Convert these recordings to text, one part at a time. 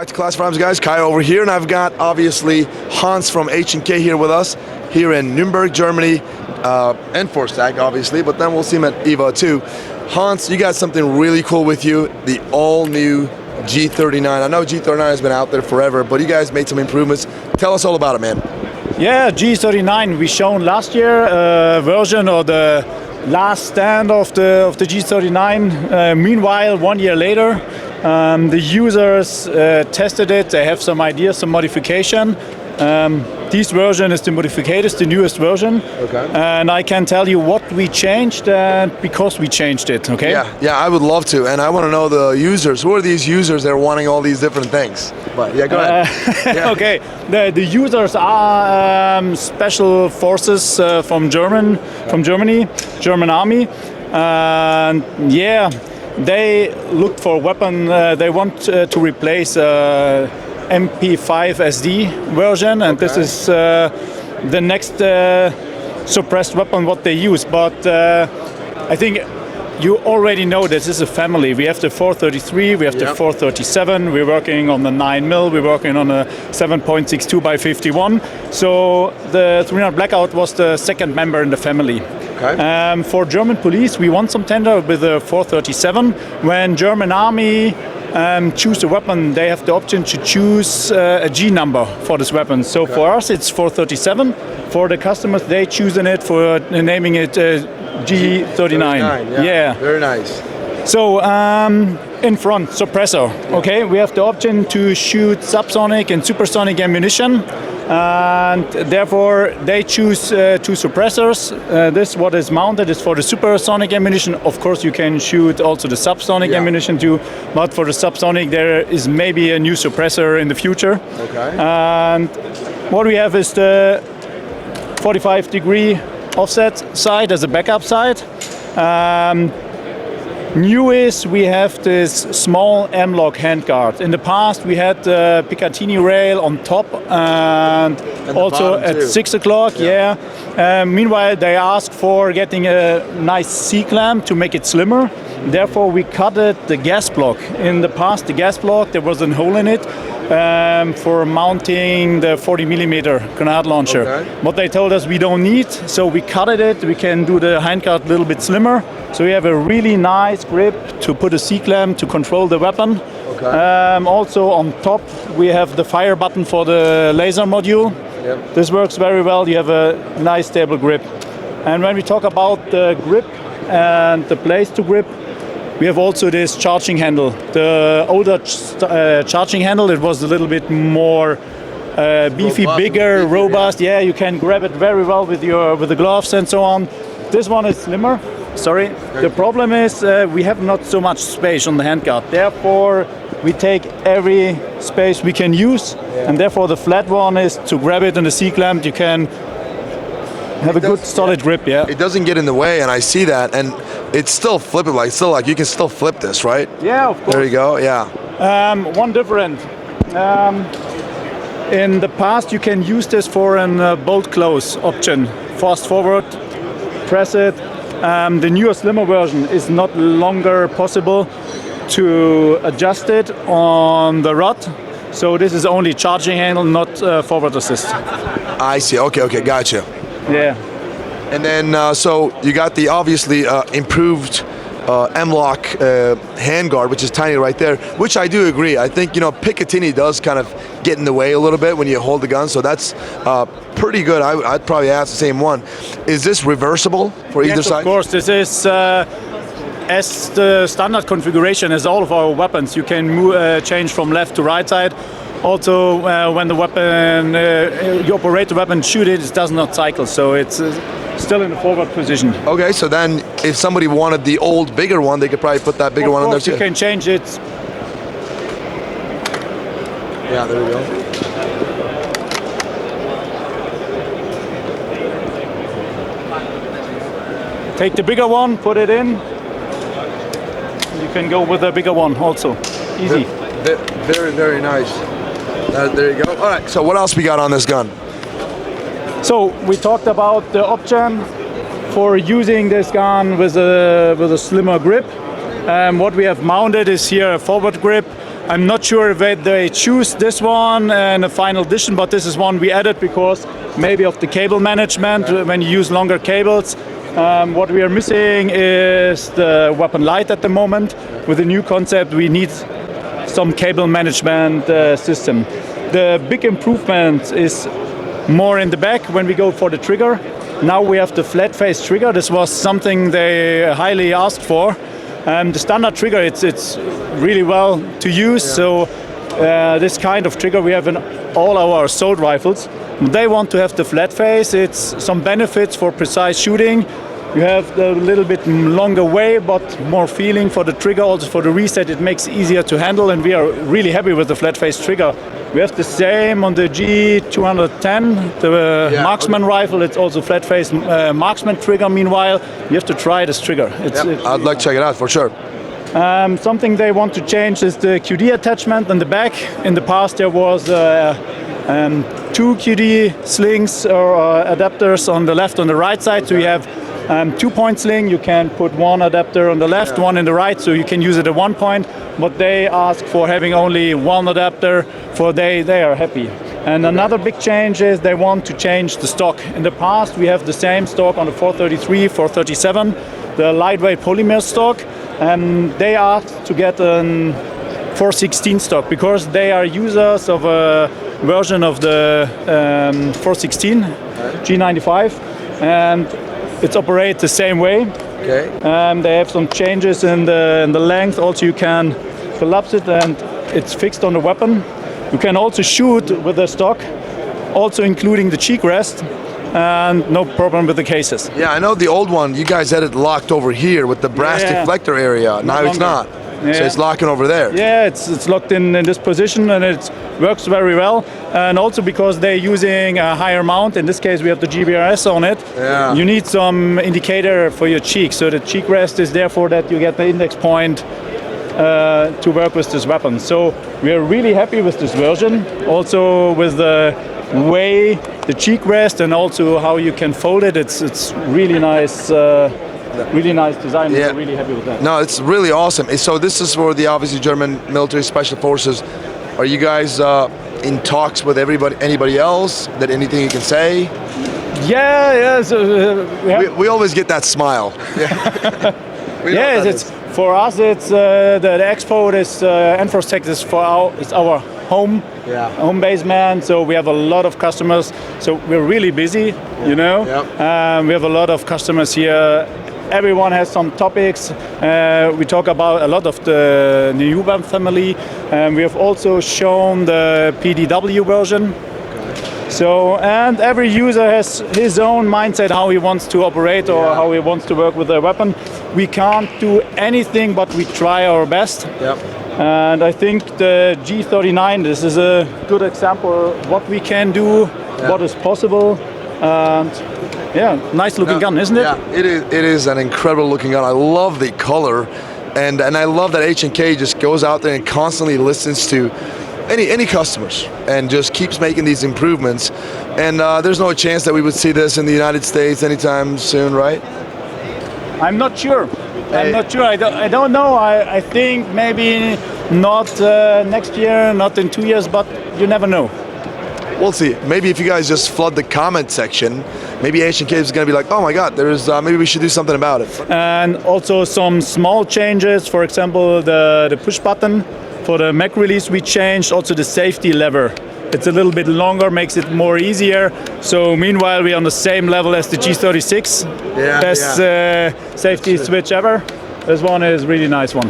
back to Class Firearms, guys. Kai over here, and I've got obviously Hans from H&K here with us here in Nuremberg, Germany, and Forstag, obviously, but then we'll see him at EVA too. Hans, you got something really cool with you, the all-new G39. I know G39 has been out there forever, but you guys made some improvements. Tell us all about it, man. Yeah, G39. We shown last year a version or the last stand of the G39. Meanwhile, 1 year later, the users tested it. They have some ideas, some modification. This version is the modified, it's the newest version. Okay. And I can tell you what we changed because we changed it, okay? Yeah, I would love to. And I want to know the users. Who are these users that are wanting all these different things? But yeah, go ahead. Yeah. Okay, the users are special forces from Germany, German army. And yeah, they looked for a weapon. They want to replace MP5 SD version, and this is the next suppressed weapon what they use. But I think you already know this is a family. We have the 433, we have the 437, we're working on the 9mm, we're working on a 7.62 by 51. So the 300 Blackout was the second member in the family. Okay. For German police, we won some tender with the 437. When German army choose a weapon, they have the option to choose a G number for this weapon. So for us, it's 437. For the customers, they choosing it for naming it G39. Yeah. Very nice. So in front, suppressor. Okay, we have the option to shoot subsonic and supersonic ammunition. And therefore they choose two suppressors. This what is mounted is for the supersonic ammunition. Of course you can shoot also the subsonic ammunition too, but for the subsonic there is maybe a new suppressor in the future. Okay. And what we have is the 45-degree offset side as a backup side. New is we have this small M-lock handguard. In the past we had the Picatinny rail on top and also at 6 o'clock. Meanwhile they asked for getting a nice C-clamp to make it slimmer. Therefore we cut the gas block. In the past the gas block there was a hole in it for mounting the 40mm grenade launcher. Okay. What they told us we don't need, so we cut it. We can do the handguard a little bit slimmer. So we have a really nice grip to put a C-clamp to control the weapon. Okay. Also on top we have the fire button for the laser module. Yep. This works very well. You have a nice stable grip. And when we talk about the grip and the place to grip, we have also this charging handle. The older charging handle, it was a little bit more beefy, bigger, robust. Yeah, you can grab it very well with the gloves and so on. This one is slimmer. Sorry. The problem is we have not so much space on the handguard. Therefore, we take every space we can use, and therefore the flat one is to grab it in the C-clamp. You can have a good solid grip. Yeah. It doesn't get in the way, and I see that, and it's still flippable. It's still like you can still flip this, right? Yeah, of course. There you go. Yeah. One different. In the past, you can use this for a bolt close option. Fast forward, press it. The newer slimmer version is not longer possible to adjust it on the rod. So this is only charging handle, not forward assist. I see. Okay, gotcha. Yeah. And then, so you got the obviously improved M-lock handguard, which is tiny right there, which I do agree. I think, Picatinny does kind of get in the way a little bit when you hold the gun, so that's pretty good. I'd probably ask the same one. Is this reversible for either side? Of course. This is as the standard configuration as all of our weapons. You can change from left to right side. Also, when the weapon, you operate the weapon, shoot it, it does not cycle, so it's still in the forward position. Okay, so then if somebody wanted the old, bigger one, they could probably put that bigger one in there too. You can change it. Yeah, there we go. Take the bigger one, put it in. You can go with the bigger one also. Easy. Very, very nice. There you go. All right, so what else we got on this gun? So we talked about the option for using this gun with a slimmer grip. What we have mounted is here a forward grip I'm not sure if they choose this one in a final edition, but this is one we added because maybe of the cable management, when you use longer cables. What we are missing is the weapon light at the moment. With the new concept, we need some cable management system. The big improvement is more in the back when we go for the trigger. Now we have the flat face trigger. This was something they highly asked for. The standard trigger, it's really well to use. So this kind of trigger we have in all our assault rifles. They want to have the flat face. It's some benefits for precise shooting. You have a little bit longer way, but more feeling for the trigger. Also for the reset, it makes it easier to handle, and we are really happy with the flat face trigger. We have the same on the G210, the marksman rifle. It's also flat face marksman trigger. Meanwhile, you have to try this trigger. I'd like to check it out for sure. Something they want to change is the QD attachment in the back. In the past, there was 2 QD slings or adapters on the left and the right side. So you have 2-point sling. You can put one adapter on the left, one in the right, so you can use it at 1 point. But they ask for having only one adapter. They are happy. And another big change is they want to change the stock. In the past, we have the same stock on the 433, 437, the lightweight polymer stock. And they asked to get a 416 stock because they are users of a version of the 416 G95, and it's operates the same way. Okay. They have some changes in the length. Also, you can collapse it, and it's fixed on the weapon. You can also shoot with the stock, also including the cheek rest, and no problem with the cases. Yeah, I know the old one, you guys had it locked over here with the brass deflector area. Now it's not. So it's locking over there. Yeah, it's locked in this position, and it works very well. And also because they're using a higher mount, in this case we have the GBRS on it, you need some indicator for your cheek. So the cheek rest is there for that you get the index point to work with this weapon. So we are really happy with this version. Also with the way the cheek rest and also how you can fold it, it's really nice. Really nice design. We're really happy with that. No, it's really awesome. So this is for the obviously German military special forces. Are you guys in talks with anybody else? That anything you can say? Yeah. So, we always get that smile. Yes, it's for us. It's the expo is Enforce Tech is it's our home base, man. So we have a lot of customers. So we're really busy, you know. We have a lot of customers here. Everyone has some topics. We talk about a lot of the new UBAM family. We have also shown the PDW version. So, and every user has his own mindset how he wants to operate or how he wants to work with their weapon. We can't do anything, but we try our best. And I think the G39, this is a good example of what we can do, what is possible. And nice looking gun, isn't it? Yeah, it is an incredible looking gun. I love the color, and I love that H&K just goes out there and constantly listens to any customers and just keeps making these improvements. And there's no chance that we would see this in the United States anytime soon, right? I'm not sure. I'm not sure. I don't know. I think maybe not next year, not in 2 years, but you never know. We'll see. Maybe if you guys just flood the comment section, maybe H&K is going to be like, oh my God, there's maybe we should do something about it. And also some small changes. For example, the push button for the mag release we changed. Also the safety lever. It's a little bit longer, makes it more easier. So meanwhile, we're on the same level as the G36. Best safety switch ever. This one is really nice one.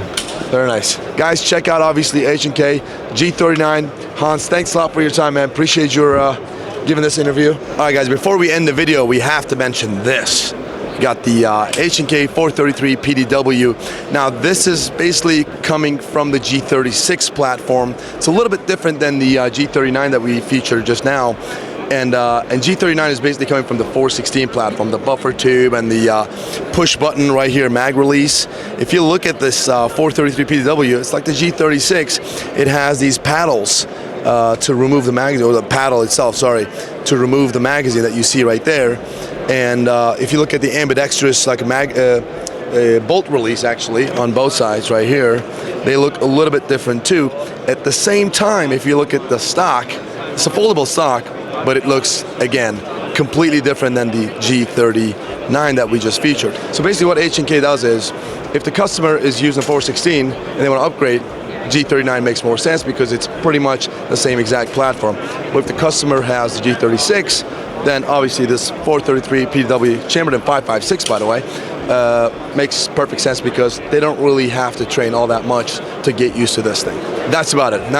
Very nice. Guys, check out obviously H&K, G39. Hans, thanks a lot for your time, man. Appreciate your giving this interview. All right, guys, before we end the video, we have to mention this. We got the H&K 433 PDW. Now, this is basically coming from the G36 platform. It's a little bit different than the G39 that we featured just now. And G39 is basically coming from the 416 platform, the buffer tube and the push button right here, mag release. If you look at this 433 PDW, it's like the G36. It has these paddles to remove the magazine, or the paddle itself, sorry, to remove the magazine that you see right there. And if you look at the ambidextrous, like bolt release actually on both sides right here. They look a little bit different too. At the same time, if you look at the stock, it's a foldable stock, but it looks, again, completely different than the G39 that we just featured. So basically what H&K does is, if the customer is using 416 and they want to upgrade, G39 makes more sense because it's pretty much the same exact platform. But if the customer has the G36, then obviously this 433 PDW chambered in 556, by the way, makes perfect sense because they don't really have to train all that much to get used to this thing. That's about it. Now